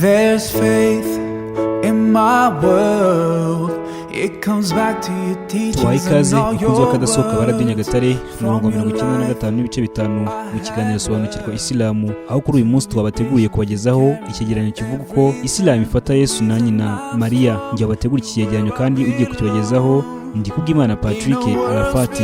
There's faith in my world. It comes back to your teachings and all your words. Kadasohoka baradi Nyagatare 95 n'ibice bitanu mu kiganiro sobanukirwa Isilamu, aho kuri uyu munsi twabateguriye kubagezaho icyegeranyo kivuga ko Isilamu ifata Yesu na Nyina Mariya. Njye bategura iki cyegeranyo kandi ugiye kukibagezaho ndi kubw'Imana Patrick Arafati.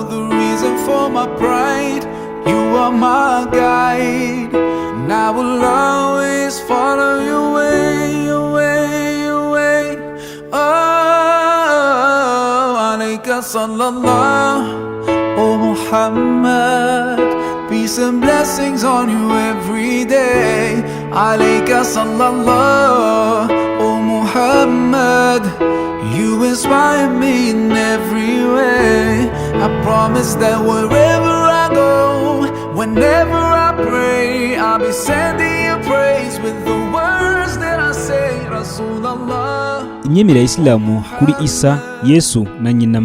The reason for my pride, you are my guide, and I will always follow your way, your way, your way. Oh, alayka sallallahu, oh Muhammad, peace and blessings on you every day. Alayka sallallahu, oh Muhammad, you inspire me in every way. I promise that wherever I go, whenever I pray, I'll be sending you praise with the words that I say, Rasulallah. Imyemerere ya Isilamu kuri Isa, Yesu na Nyina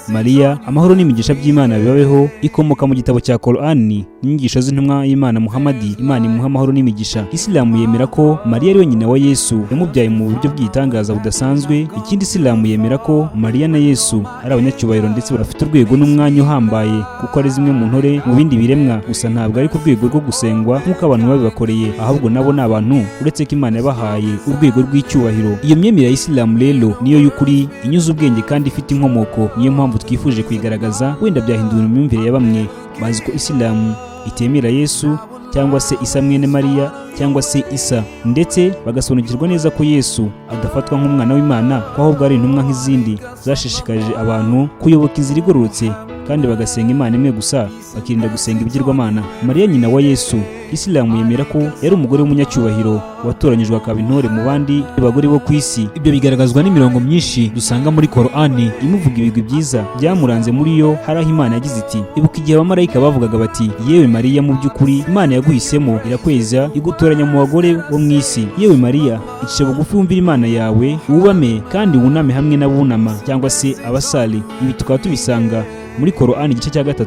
Mariya, amahoro n'imigisha by'Imana bibabeho, ikomoka mu gitabo cya Korani n'inyigisho z'intumwa y'Imana Muhammadi. Imana imuha amahoro n'imigisha. Isilamu yemera ko Mariya ari we nyina wa Yesu, yamubyaye mu buryo bw'igitangaza budasanzwe. Ikindi Isilamu yemera ko Mariya na Yesu ari abanyacyubahiro ndetse bafite urwego n'umwanya uhambaye, kuko ari zimwe mu ntore mu bindi biremwa, gusa ntabwo ari ku rwego rwo gusengwa nk'uko abantu babibakoreye, ahubwo nabo ni abantu uretse ko Imana yabahaye urwego rw'icyubahiro. Iyo myemerere ya Isilamu rero niyo y'ukuri, inyuze ubwenge kandi ifite inkomoko. Niyo mpamvu twifuje kuyigaragaza. Wenda byahindura imyumvire ya bamwe, bazi ko Isilamu itemera Yesu cyangwa se Isa mwene Mariya cyangwa se Isa, ndetse bagasobanukirwa neza ko Yesu adafatwa nk'umwana w'Imana, ko ahubwo ari intumwa nk'izindi zashishikarije abantu kuyoboka inzira igororotse kandi bagasenga Imana imwe gusa, bakirinda gusenga ibigirwamana. Mariya nyina wa Yesu, Isilamu yemera ko yari umugore w'umunyacyubahiro watoranyijwe akaba intore mu bandi bagore bo ku isi. Ibyo bigaragazwa n'imirongo myinshi dusanga muri Korani imuvuga ibigwi byiza byamuranze. Muri yo hari aho Imana yagize iti, ibuka igihe abamarayika bavugaga bati, yewe Mariya, mu by'ukuri Imana yaguhisemo irakweza igutoranya mu bagore bo mu isi. Yewe Mariya, icishe bugufi wumvira Imana yawe, wubame kandi wuname hamwe n'abunama cyangwa se abasali. Ibi tukaba tubisanga muri Korani igice cya 3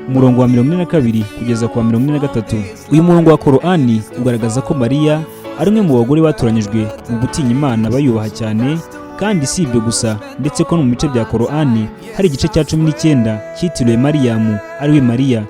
umurongo wa 42 kugeza ku wa 43. Uyu murongo wa Korani ugaragaza ko Mariya ari umwe mu bagore batoranyijwe mu gutinya Imana, bayubaha cyane. Kandi si ibyo gusa, ndetse ko no mu bice bya Korani hari igice cya 19 cyitiriwe Mariyamu, ari we Mariya.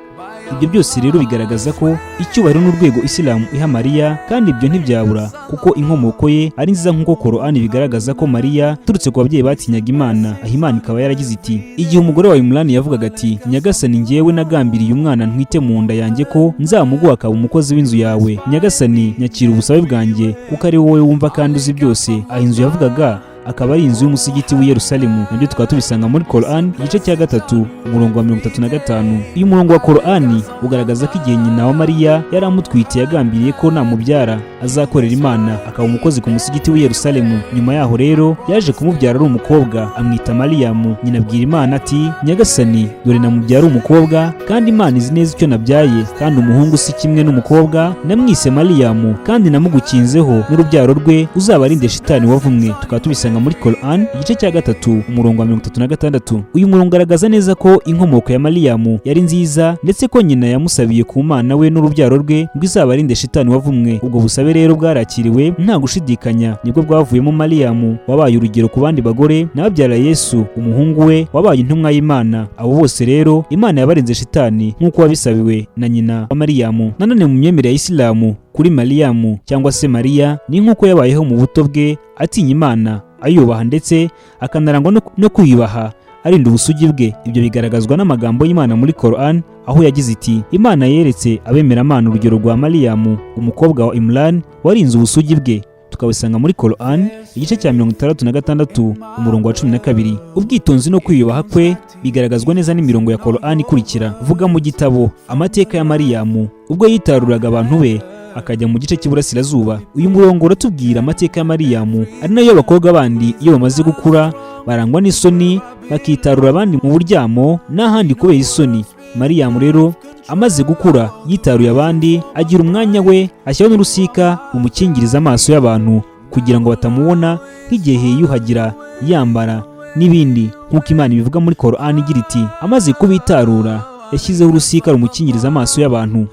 Ibyo byose rero bigaragaza ko icyubahiro n'urwego Isilamu iha Mariya, kandi ibyo ntibyabura kuko inkomoko ye ari nziza nk'uko Korani bigaragaza ko Mariya turutse ku babyeyi batinyaga Imana, aho Imana ikaba yaragize iti, igihe umugore wa Imran yavugaga ati, Nyagasani, njyewe nagambiriye umwana ntwite mu nda yanjye ko nzamuguha akaba umukozi w'inzu yawe. Nyagasani, nyakira ubusabe bwanjye kuko ari wowe wumva kandi uzi byose. Aho inzu yavugaga akaba ari inzu y'umusigiti w'i Yerusalemu. Nabyo tukaba tubisanga muri Korani igice cya 3 umurongo wa 35. Uyu murongo wa Korani ugaragaza ko igihe nyina wa Mariya yari amutwite yagambiriye ko namubyara azakorera Imana akaba umukozi ku musigiti w'i Yerusalemu. Nyuma yaho rero yaje kumubyara ari umukobwa, amwita Mariyamu. Nyina abwira Imana ati, Nyagasani, dore namubyara umukobwa, kandi Imana izi neza icyo nabyaye, kandi umuhungu si kimwe n'umukobwa, namwise Mariyamu, kandi namugukinzeho n'urubyaro rwe uzabarinde shitani wavumwe. Tukaba tubisanga muri Korani igice cya 3 umurongo wa 36. Uyu murongo ugaragaza neza ko inkomoko ya Mariyamu yari nziza, ndetse ko nyina yamusabiye ku Mana we n'urubyaro rwe ngo izabarinde shitani wavumwe. Ubwo busabe rero bwarakiriwe nta gushidikanya, nibwo bwavuyemo Mariyamu wabaye urugero ku bandi bagore, nababyara Yesu umuhungu we wabaye intumwa y'Imana. Abo bose rero Imana yabarinze shitani nk'uko wabisabiwe na nyina wa Mariyamu. Nanone mu myemerere ya Isilamu kuri Mariyamu cyangwa se Mariya ni nk'uko yabayeho mu buto bwe atinya Imana, ayubaha ndetse akanarangwa no kuyubaha, arinda ubusugi bwe. Ibyo bigaragazwa n'amagambo y'Imana muri Korani aho yagize iti, Imana yeretse abemeramana urugero rwa Mariyamu umukobwa wa Imran warinze ubusugi bwe. Tukabisanga muri Korani igice cya 66 umurongo wa 12. Ubwitonzi no kwiyubaha kwe bigaragazwa neza n'imirongo ya Korani ikurikira. Vuga mu gitabo amateka ya Mariyamu ubwo yitaruraga abantu be akajya mu gice cy'iburasirazuba. Uyu murongo uratubwira amateka ya Mariyamu, ari nayo abakobwa bandi iyo bamaze gukura barangwa n'isoni bakitarura abandi mu buryamo n'ahandi kubera isoni. Mariyamu rero amaze gukura yitaruye abandi, agira umwanya we, ashyiraho n'urusika rumukingiriza amaso y'abantu kugira ngo batamubona nk'igihe yiyuhagira, yambara n'ibindi, nk'uko Imana ibivuga muri Korani igira iti, amaze kubitarura yashyizeho urusika rumukingiriza amaso y'abantu.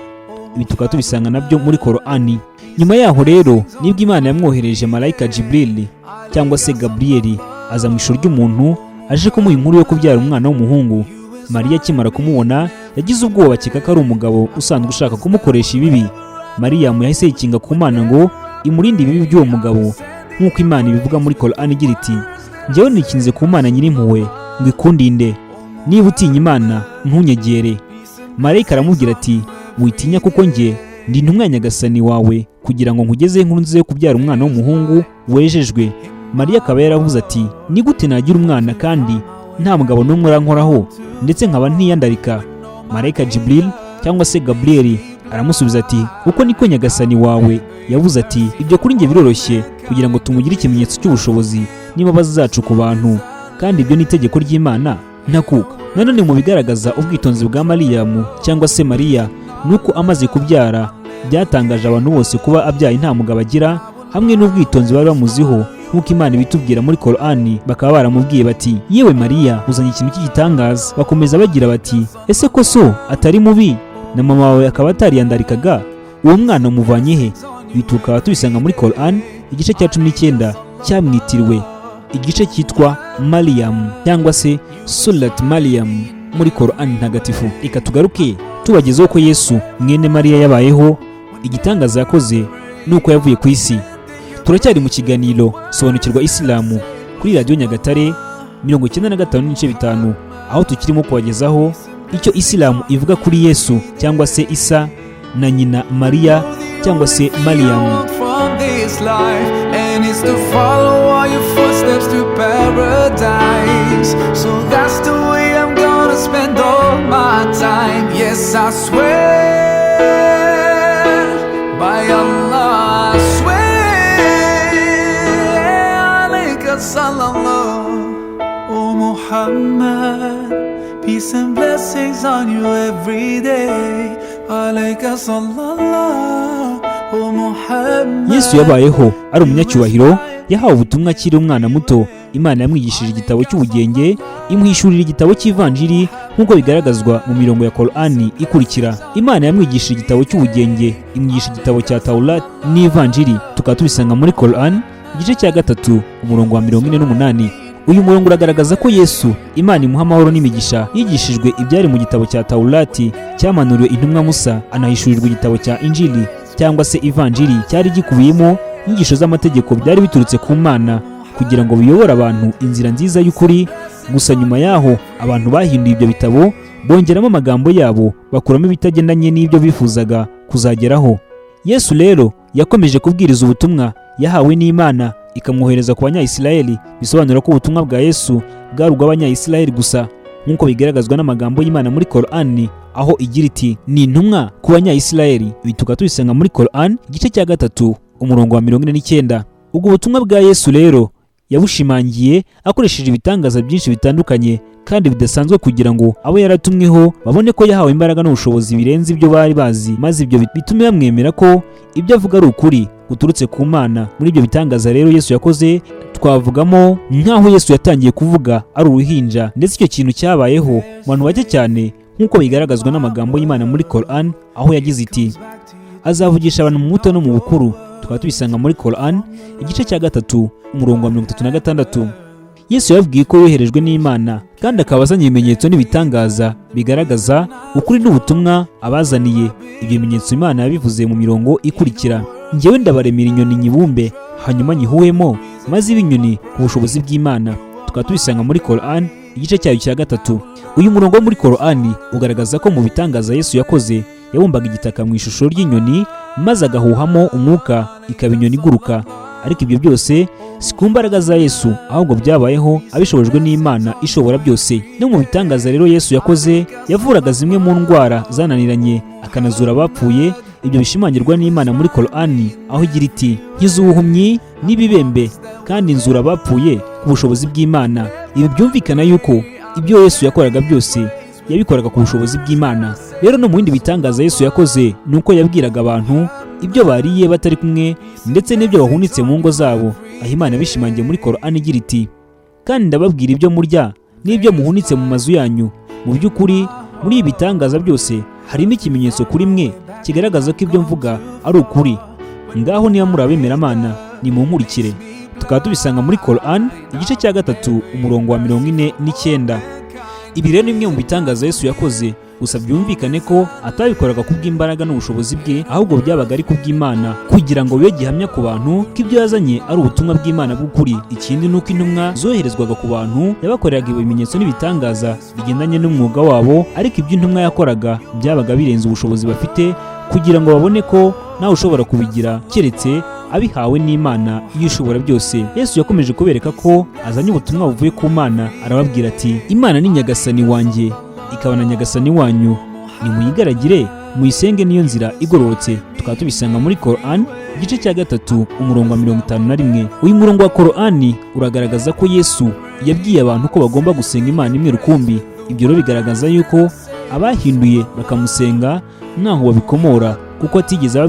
ibi tukaba tubisanga nabyo muri Korani. Nyuma yaho rero nibwo Imana yamwohereje marayika Jibril cyangwa se Gabriel aza mu ishusho ry'umuntu aje kumuha inkuru yo kubyara umwana w'umuhungu. Mariya akimara kumubona yagize ubwoba akeka ko ari umugabo usanzwe ushaka kumukoresha ibibi. Mariya yahise yikinga ku Mana ngo imurinde ibibi by'uwo mugabo, nk'uko Imana ibivuga muri Korani igira iti, njyewe nikinze ku Mana nyirimpuhwe ngo ikundinde, niba utinya Imana ntunyegere. Marayika aramubwira ati, witinya kuko njye ndi intumwa ya Nyagasani wawe kugira ngo nkugezeho inkuru nziza yo kubyara umwana w'umuhungu wejejwe. Mariya akaba yaravuze ati, ni gute nagira umwana kandi nta mugabo n'umwe urankoraho ndetse nkaba ntiyandarika? Marayika Jibril cyangwa se Gabriel aramusubiza ati, uko niko Nyagasani wawe yavuze ati, ibyo kuri njye biroroshye kugira ngo tumugire ikimenyetso cy'ubushobozi n'imbabazi zacu ku bantu, kandi ibyo ni itegeko ry'Imana ntakuka. Nanone mu bigaragaza ubwitonzi bwa Mariyamu cyangwa se Mariya nuko amaze kubyara byatangaje abantu bose kuba abyaye nta mugabo agira, hamwe n'ubwitonzi bari bamuziho nk'uko Imana ibitubwira muri Korani. Bakaba baramubwiye bati, yewe Mariya uzanye ikintu cy'igitangaza. Bakomeza bagira bati, ese ko so atari mubi na mama wawe akaba atariyandarikaga, uwo mwana umuvanye he? Ibi tukaba tubisanga muri Korani igice cya 19 cyamwitiriwe igice cyitwa Mariyamu cyangwa se Surat Mariyamu muri Korani ntagatifu. Reka tugaruke tubagezeho ko Yesu mwene Mariya yabayeho, igitangaza yakoze nuko yavuye ku isi. Turacyari mu kiganiro sobanukirwa Isilamu kuri Radio Nyagatare 95.5, aho tukirimo kubagezaho icyo Isilamu ivuga kuri Yesu cyangwa se Isa na nyina Mariya cyangwa se Mariyamu. And it's to follow all your footsteps to paradise. So that's the way I'm gonna spend all my time. Yes, I swear by Allah, I swear. Alayka sallallahu, oh Muhammad, peace and blessings on you every day. Alayka sallallahu. Yesu yabayeho ari umunyacyubahiro, yahawe ubutumwa akiri umwana muto. Imana yamwigishije igitabo cy'ubugenge, imwishurira igitabo cy'ivanjiri nk'uko bigaragazwa mu mirongo ya Korani ikurikira. Imana yamwigishije igitabo cy'ubugenge, imwigisha igitabo cya Taurat n'ivanjiri. Tukaba tubisanga muri Korani igice cya 3 umurongo wa 48. Uyu murongo uragaragaza ko Yesu, Imana imuha amahoro n'imigisha, yigishijwe ibyari mu gitabo cya Taurati cyamanuriwe intumwa Musa, anahishurirwa igitabo cya Injili cyangwa se ivanjiri cyari gikubiyemo inyigisho z'amategeko byari biturutse ku Mana kugira ngo biyobore abantu inzira nziza y'ukuri. Gusa nyuma yaho abantu bahinduye ibyo bitabo, bongeramo amagambo yabo, bakuramo ibitagendanye n'ibyo bifuzaga kuzageraho. Yesu rero yakomeje kubwiriza ubutumwa yahawe n'Imana, ikamwohereza ku Banyayisiraheli. Bisobanura ko ubutumwa bwa Yesu bwari ubw'Abanyayisiraheli gusa, nk'uko bigaragazwa n'amagambo y'Imana muri Korani, aho igira iti, ni intumwa ku Banyayisiraheli. Ibi tukaba tubisanga muri Korani igice cya 3 umurongo wa 49. Ubwo butumwa bwa Yesu rero yabushimangiye akoresheje ibitangaza byinshi bitandukanye kandi bidasanzwe kugira ngo abo yaratumweho babone ko yahawe imbaraga n'ubushobozi birenze ibyo bari bazi, maze ibyo bitume bamwemera ko ibyo avuga ari ukuri guturutse ku Mana. Muri ibyo bitangaza rero Yesu yakoze twavugamo nk'aho Yesu yatangiye kuvuga ari uruhinja, ndetse icyo kintu cyabayeho mu bantu bake cyane nk'uko bigaragazwa n'amagambo y'Imana muri Korani, aho yagize iti, azavugisha abantu mu buto no mu bukuru. Tukaba tubisanga muri Korani igice cya 3 umurongo wa 36. Yesu yabwiye ko yoherejwe n'Imana kandi akaba azanye ibimenyetso n'ibitangaza bigaragaza ukuri n'ubutumwa abazaniye. Ibyo bimenyetso Imana yabivuze mu mirongo ikurikira, njyewe ndabaremera inyoni nyibumbe hanyuma nyihuhemo, maze ibinyoni ku bushobozi bw'Imana. Tukaba tubisanga muri Korani igice cyayo cya 3. Uyu murongo muri Korani ugaragaza ko mu bitangaza Yesu yakoze yabumbaga igitaka mu ishusho ry'inyoni, maze agahuhamo umwuka ikaba inyoni iguruka. Ariko ibyo byose si ku mbaraga za Yesu, ahubwo byabayeho abishobojwe n'Imana ishobora byose. No mu bitangaza rero Yesu yakoze, yavuraga zimwe mu ndwara zananiranye, akanazura abapfuye. Ibyo bishimangirwa n'Imana muri Korani, aho igira iti, nkiza ubuhumyi n'ibibembe kandi nzura abapfuye ku bushobozi bw'Imana. Ibi byumvikana yuko ibyo Yesu yakoraga byose yabikoraga ku bushobozi bw'Imana. Rero no mu bindi bitangaza Yesu yakoze nuko yabwiraga abantu ibyo bariye batari kumwe ndetse n'ibyo bahunitse mu ngo zabo, aho Imana bishimangiye muri Korani igira iti, kandi ndababwira ibyo murya n'ibyo muhunitse mu mazu yanyu. Mu by'ukuri muri ibi bitangaza byose harimo ikimenyetso kuri mwe kigaragaza ko ibyo mvuga ari ukuri. Ngaho niba muri abemeramana nimunkurikire. Tukaba tubisanga muri Quran igice cya 3 umurongo wa 49. Ibi rero ni bimwe mu bitangaza Yesu yakoze, gusa byumvikane ko atabikoraga kubw'imbaraga n'ubushobozi bwe, ahubwo byabaga ari kubw'Imana, kugira ngo bibe gihamya ku bantu ko ibyo yazanye ari ubutumwa bw'Imana bw'ukuri. Ikindi nuko intumwa zoherezwaga ku bantu yabakoreraga ibimenyetso n'ibitangaza bigendanye n'umwuga wabo, ariko ibyo intumwa yakoraga byabaga birenze ubushobozi bafite, kugira ngo babone ko nawe ushobora kubigira keretse abihawe n'Imana iyo ishobora byose. Yesu yakomeje kubereka ko azanye ubutumwa buvuye ku Mana. Arababwira ati, Imana ni nyagasani wanjye, ikaba na nyagasani wanyu, nimuyigaragire muyisenge, niyo nzira igororotse. Tukaba tubisanga muri Quran igice cya 3 umurongo wa 51. Uyu murongo wa Quran uragaragaza ko Yesu yabwiye abantu ko bagomba gusenga Imana imwe rukumbi. Ibyo rero bigaragaza yuko abahinduye bakamusenga ntaho babikomora, kuko atigeze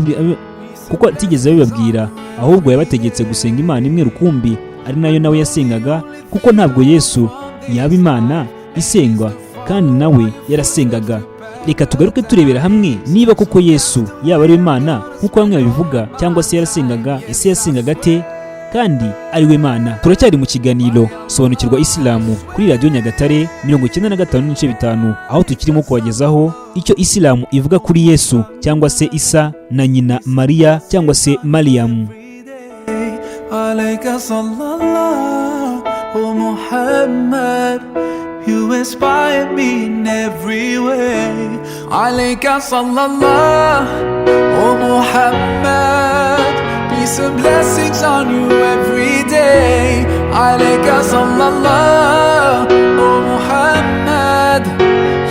abibabwira, ahubwo yabategetse gusenga Imana imwe rukumbi, ari nayo nawe yasengaga, kuko ntabwo Yesu yaba Imana isengwa kandi nawe yarasengaga. Reka tugaruke turebera hamwe niba koko Yesu yaba ari Imana nk'uko bamwe babivuga, cyangwa se yarasengaga. Ese yasengaga ate kandi ari we Mana? Turacyari mu kiganiro sobanukirwa Isilamu kuri Radio Nyagatare 95.5, aho tukirimo kubagezaho icyo Isilamu ivuga kuri Yesu cyangwa se Isa na nyina Mariya cyangwa se Mariyamu. Alayka sallallahu Muhammad, you inspire me in every way. Alayka sallallahu Muhammad, peace and blessings on you every day. Alayka sallallahu Muhammad,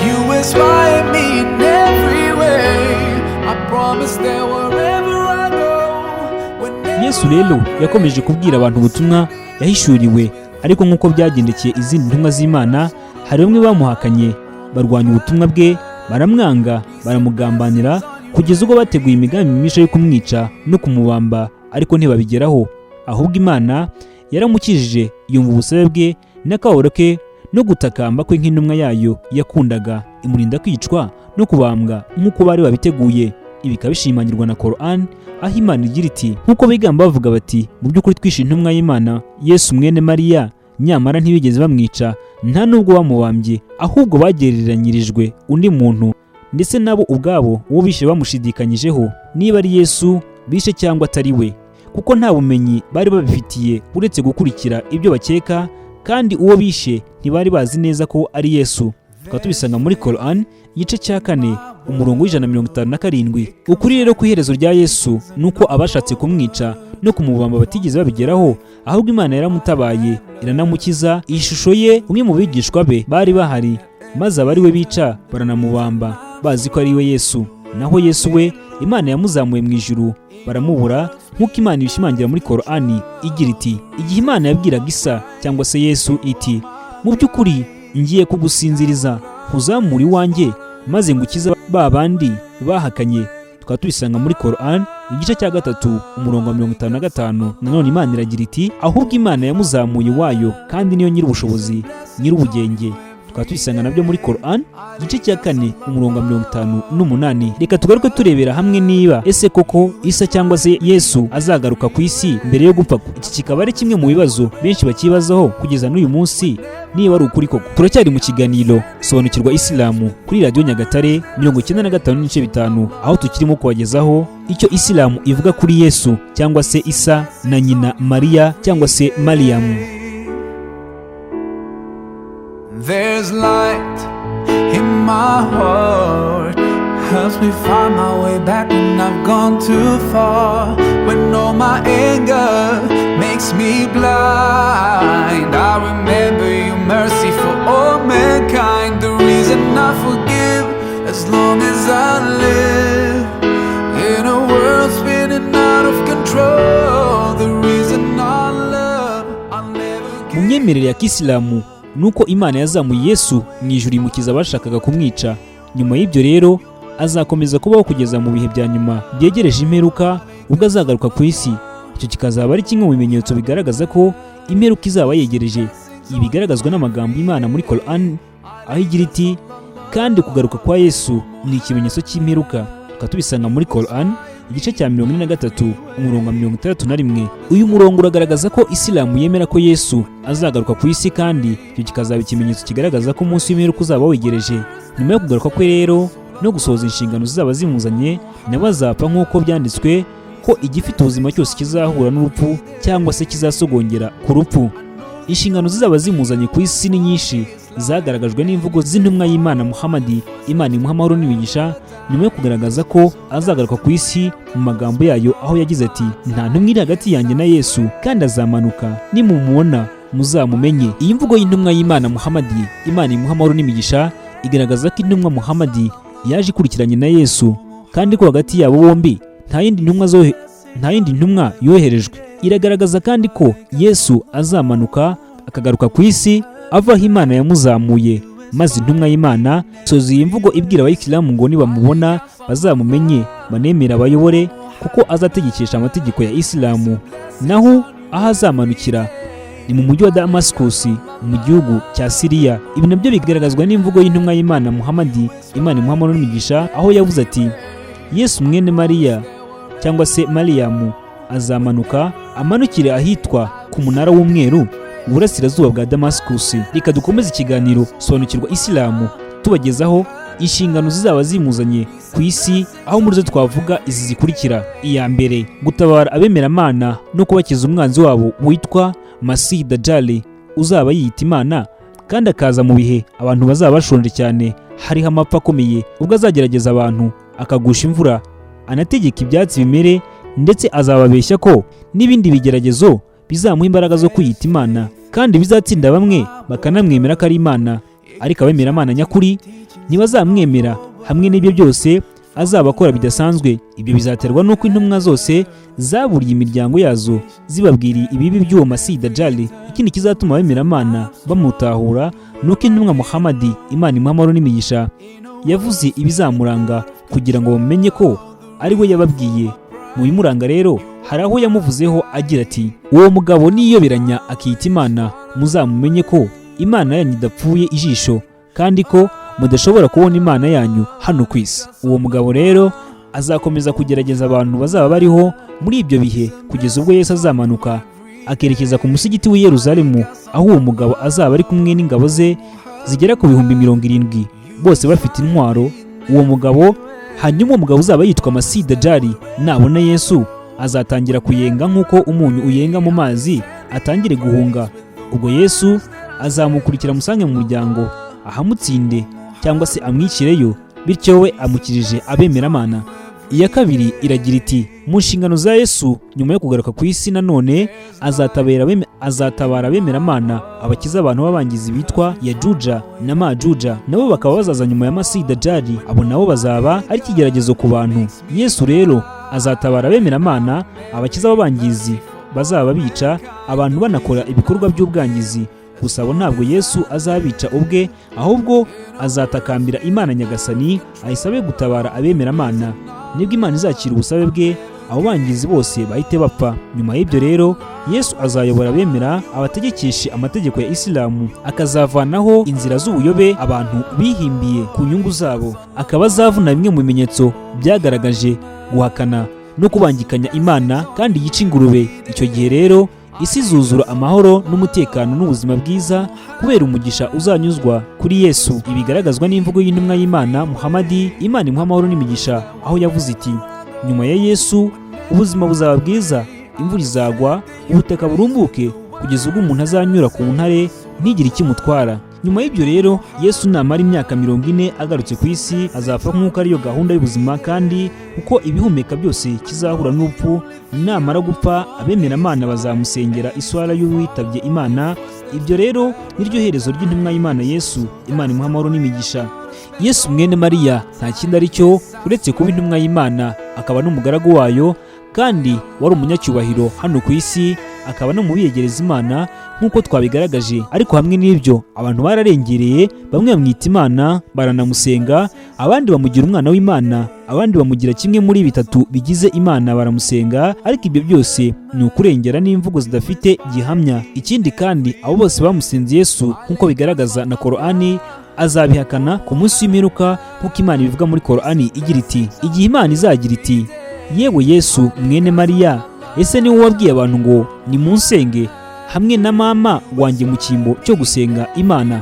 you inspire me in every way. I promise that wherever I go, Yesu rero yakomeje kubwira abantu ubutumwa yahishuriwe, ariko nk'uko byagendekeye izindi ntumwa z'Imana, hari bamwe bamuhakanye, barwanya ubutumwa bwe, baramwanga, baramugambanira, kugeza ubwo bateguye imigambi myinshi yo kumwica no kumubamba, ariko ntibabigeraho. Ahubwo Imana yaramukijije, yumva ubusabe bwe n'akababaro ke no gutakamba kwe nk'intumwa yayo yakundaga, imurinda kwicwa no kubambwa nk'uko bari babiteguye. Ibi bikabishimangirwa na Quran, aho Imana igira iti, nk'uko bigamba bavuga bati, mu by'ukuri twishe intumwa y'Imana Yesu mwene Mariya, nyamara ntibigeze bamwica, nta nubwo bamubambye, ahubwo bagereranyirijwe undi muntu, ndetse nabo ubwabo uwo bishe bamushidikanyijeho niba ari Yesu bishe cyangwa atari we, kuko nta bumenyi bari babifitiye uretse gukurikira ibyo bakeka, kandi uwo bishe ntibari bazi neza ko ari Yesu. Tukaba tubisanga muri Quran igice cya 4 umurongo w'157. Ukuri rero ku iherezo rya Yesu nuko abashatse kumwica no kumubamba batigeze babigeraho, ahubwo Imana yaramutabaye iranamukiza. Ishusho ye umwe mu bigishwa be bari bahari, maze abari we bica baranamubamba bazi ko ari we Yesu. Naho Yesu we Imana yamuzamuye mu ijuru, baramubura, nk'uko Imana ibishimangira muri Quran igira iti, igihe Imana yabwiraga Isa cyangwa se Yesu iti, mu by'ukuri ngiye kugusinziriza nkuzamura iwanjye maze ngukiza ba bandi bahakanye. Tukaba tubisanga muri Quran igice cya 3 umurongo wa 55. Nanone Imana iragira iti, ahubwo Imana yamuzamuye wayo kandi niyo nyiri ubushobozi, nyiri ubugenge. Tukaba tubisanga nabyo muri Quran igice cya 4 umurongo wa 58. Reka tugaruke turebera hamwe niba ese koko Isa cyangwa se Yesu azagaruka ku isi mbere yo gupfa. Iki kikaba ari kimwe mu bibazo benshi bakibazaho kugeza n'uyu munsi, niba ari ukuri koko. Turacyari mu kiganiro sobanukirwa Isilamu kuri Radio Nyagatare 95.5, aho tukirimo kubagezaho icyo Isilamu ivuga kuri Yesu cyangwa se Isa na nyina Mariya cyangwa se Mariyamu. There's light in my heart, helps me find my way back when I've gone too far. When all my anger makes me blind, I remember your mercy for all mankind. The reason I forgive as long as I live in a world spinning out of control. The reason I love, I'll never give. Mu myemerere ya Kisilamu nuko Imana yazamuye Yesu mu ijuru imukiza abashakaga kumwica. Nyuma y'ibyo rero azakomeza kubaho kugeza mu bihe bya nyuma byegereje imperuka, ubwo azagaruka ku isi. Icyo kikazaba ari kimwe mu bimenyetso bigaragaza ko imperuka izaba yegereje. Ibi bigaragazwa n'amagambo y'Imana muri Quran aho igira iti, kandi kugaruka kwa Yesu ni ikimenyetso cy'imperuka. tukatubisanga muri Quran igice cya 43 umurongo wa 61. Uyu murongo uragaragaza ko Isilamu yemera ko Yesu azagaruka ku isi, kandi icyo kikazaba ikimenyetso kigaragaza ko umunsi w'imperuka uzaba wegereje. Nyuma yo kugaruka kwe rero no gusohoza inshingano zizaba zimuzanye, nawe azapfa nk'uko byanditswe ko igifite ubuzima cyose kizahura n'urupfu cyangwa se kizasogongera ku rupfu. Inshingano zizaba zimuzanye ku isi ni nyinshi, zagaragajwe n'imvugo z'intumwa y'Imana Muhammadi, Imana imuha amahoro n'imigisha, nyuma yo kugaragaza ko azagaruka ku isi mu magambo yayo, aho yagize ati: nta ntumwa iri hagati yanjye na Yesu, kandi azamanuka, nimumubona muzamumenye. Iyi mvugo y'intumwa y'Imana Muhammadi, Imana imuha amahoro n'imigisha, igaragaza ko intumwa Muhammadi yaje ikurikiranye na Yesu, kandi ko hagati yabo bombi nta yindi ntumwa yoherejwe. Iragaragaza kandi ko Yesu azamanuka akagaruka ku isi ava aho Imana yamuzamuye, maze intumwa y'Imana isoza iyi mvugo ibwira abayisilamu ngo nibamubona bazamumenye, banemera abayobore, kuko azategekesha amategeko ya Isilamu. Naho aho azamanukira ni mu mujyi wa Damascus mu gihugu cya Siriya. Ibi nabyo bigaragazwa n'imvugo y'intumwa y'Imana Muhammadi, Imana imuha amahoro n'imigisha, aho yavuze ati: Yesu mwene Mariya cyangwa se Mariyamu azamanuka amanukire ahitwa ku munara w'umweru uburasirazuba bwa Damascus. Reka dukomeze ikiganiro sobanukirwa Isilamu, tubagezaho inshingano zizaba zimuzanye ku isi, aho muri zo twavuga izi zikurikira. Iya mbere, gutabara abemeramana no kubakiza umwanzi wabo witwa Masih Dajjal, uzaba yiyita Imana kandi akaza mu bihe abantu bazaba bashonje cyane, hariho amapfa akomeye, ubwo azagerageza abantu akagusha imvura, anategeka ibyatsi bimere, ndetse azababeshya ko n'ibindi bigeragezo bizamuha imbaraga zo kwiyita Imana, kandi bizatsinda bamwe bakanamwemera ko ari Imana, ariko abemeramana nyakuri ntibazamwemera. Hamwe n'ibyo byose azaba akora bidasanzwe. Ibyo bizaterwa n'uko intumwa zose zaburiye imiryango yazo zibabwiriye ibibi by'uwo Masih Dajjal. Ikindi kizatuma abemeramana bamutahura nuko intumwa Muhammadi, Imana imuha amahoro n'imigisha, yavuze ibizamuranga kugira ngo bamenye ko ari we yababwiye. Mu bimuranga rero hari aho yamuvuzeho agira ati: uwo mugabo niyoberanya akiyita Imana, muzamumenye ko Imana yanyu idapfuye ijisho, kandi ko mudashobora kubona Imana yanyu hano ku isi. Uwo mugabo rero azakomeza kugerageza abantu bazaba bariho muri ibyo bihe, kugeza ubwo Yesu azamanuka akerekeza ku musigiti w'i Yerusalemu, aho uwo mugabo azaba ari kumwe n'ingabo ze zigera ku 70,000, bose bafite intwaro. Uwo mugabo hanyuma uwo mugabo uzaba yitwa Masih Dajjal nabona Yesu azatangira kuyenga nk'uko umunyu uyenga mu mazi, atangire guhunga. Ubwo Yesu azamukurikira musange mu muryango, ahamutsinde cyangwa se amwicireyo, bityo we amukirije abemeramana. Iya kabiri iragira iti: mu nshingano za Yesu nyuma yo kugaruka ku isi nanone azatabara abemeramana, abakiza abantu b'abangizi bitwa Yajuja na Majuja, nabo bakaba bazaza nyuma ya Masih Dajjal. Abo nabo bazaba ari ikigeragezo ku bantu. Yesu rero azatabara abemeramana, abakiza b'abangizi bazaba bica abantu banakora ibikorwa by'ubwangizi. Gusa abo ntabwo Yesu azabica ubwe, ahubwo azatakambira Imana Nyagasani ayisabe gutabara abemeramana. Nibwo Imana izakira ubusabe bwe, abo bangizi bose bahite bapfa. Nyuma y'ibyo rero Yesu azayobora abemera, abategekeshe amategeko ya Isilamu, akazavanaho inzira z'ubuyobe abantu bihimbiye ku nyungu zabo, akaba azavuna bimwe mu bimenyetso byagaragaje guhakana no kubangikanya Imana kandi yica ingurube. Icyo gihe rero isi izuzura amahoro n'umutekano n'ubuzima bwiza kubera umugisha uzanyuzwa kuri Yesu. Ibi bigaragazwa n'imvugo y'intumwa y'Imana Muhammadi, Imana imuha amahoro n'imigisha, aho yavuze iti: nyuma ya Yesu ubuzima buzaba bwiza, imvura izagwa, ubutaka burumbuke, kugeza ubwo umuntu azanyura ku ntare ntigire ikimutwara. Nyuma y'ibyo rero Yesu namara imyaka 40 agarutse ku isi, azapfa nk'uko ariyo gahunda y'ubuzima, kandi uko ibihumeka byose kizahura n'urupfu. Namara gupfa abemeramana bazamusengera iswara y'uwitabye Imana. Ibyo rero niryo herezo ry'intumwa y'Imana Yesu, Imana imuha amahoro n'imigisha. Yesu mwene Mariya nta kindi ari cyo uretse kuba intumwa y'Imana, akaba n'umugaragu wayo, kandi wari umunyacyubahiro hano ku isi, akaba no mu biyegereza Imana nk'uko twabigaragaje. Ariko hamwe n'ibyo abantu bararengereye, bamwe bamwita Imana baranamusenga, abandi bamugira umwana w'Imana, abandi bamugira kimwe muri bitatu bigize Imana baramusenga. Ariko ibyo byose ni ukurengera n'imvugo zidafite gihamya. Ikindi kandi abo bose bamusenze Yesu nk'uko bigaragaza na Korani, azabihakana ku munsi w'imperuka, nk'uko Imana ibivuga muri Korani igira iti, igihe Imana izagira iti, yewe Yesu mwene Mariya, ese ni wowe wabwiye abantu ngo nimunsenge hamwe na mama wanjye mu cyimbo cyo gusenga Imana?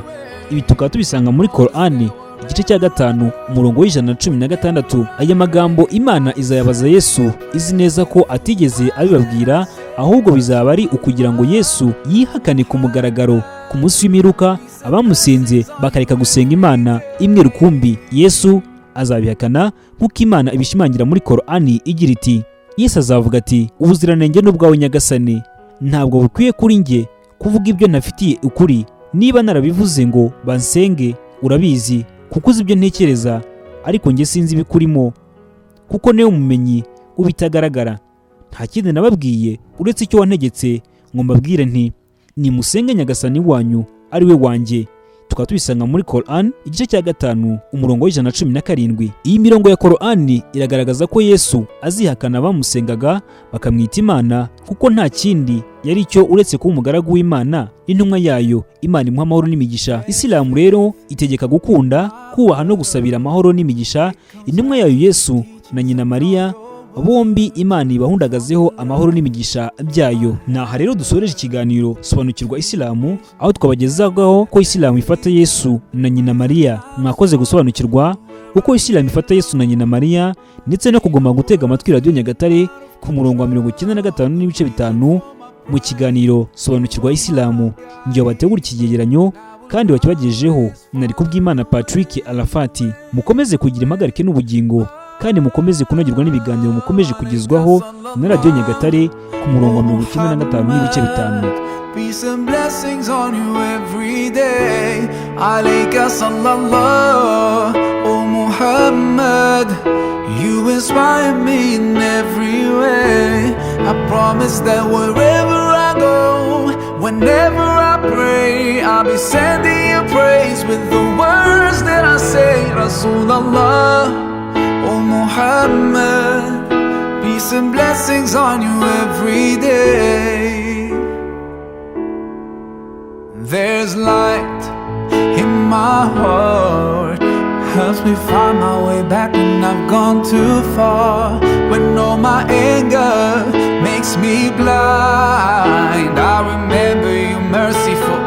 Ibi tukaba tubisanga muri Korani igice cya 5 umurongo w'116. Aya magambo Imana izayabaza Yesu izi neza ko atigeze abibabwira, ahubwo bizaba ari ukugira ngo Yesu yihakane ku mugaragaro ku munsi w'imperuka, abamusenze bakareka gusenga Imana imwe rukumbi. Yesu azabihakana nk'uko Imana ibishimangira muri Korani igira iti, Yesu azavuga ati, ubuziranenge n'ubwawe Nyagasani, ntabwo bukwiye kuri njye kuvuga ibyo ntafitiye ukuri. Niba narabivuze ngo bansenge, urabizi kuko uzi ibyo ntekereza, ariko njye sinzi ibikurimo, kuko niwe mumenyi ubitagaragara. Nta kindi nababwiye uretse icyo wantegetse ngo mbabwire nti, nimusenge Nyagasani wanyu ari we wanjye. Tukaba tubisanga muri Korani igice cya 5 umurongo w'117. Iyi mirongo ya Korani iragaragaza ko Yesu azihakana abamusengaga bakamwita Imana, kuko nta kindi yari cyo uretse kuba umugaragu w'Imana n'intumwa yayo. Imana imuha amahoro n'imigisha. Isilamu rero itegeka gukunda, kubaha no gusabira amahoro n'imigisha intumwa yayo Yesu na nyina Mariya, bombi Imana ibahundagazeho amahoro n'imigisha byayo. Naha rero dusoreje ikiganiro sobanukirwa Isilamu, aho twabagezagaho ko Isilamu ifata Yesu na nyina Mariya. Mwakoze gusobanukirwa uko Isilamu ifata Yesu na nyina Mariya, ndetse no kugomba gutega amatwi Radio Nyagatare ku murongo wa 95.5 mu kiganiro sobanukirwa Isilamu. Ngiye bategura ikigeranyo kandi wakibagejejeho nari kubw'Imana Patrick Arafati. Mukomeze kugira impagarike n'ubugingo, kandi mukomeze kunogerwa n'ibiganiro mukomeje kugezwaho na Radio Nyagatare ku murongo wa 95.5. Peace and blessings on you every day. Alayka sallallahu, O Muhammad. You inspire me in every way. I promise that wherever I go, whenever I pray, I'll be sending you praise with the words that I say. Rasulallah, O Muhammad, peace and blessings on you every day. There's light in my heart, helps me find my way back when I've gone too far. When all my anger makes me blind, I remember your mercy for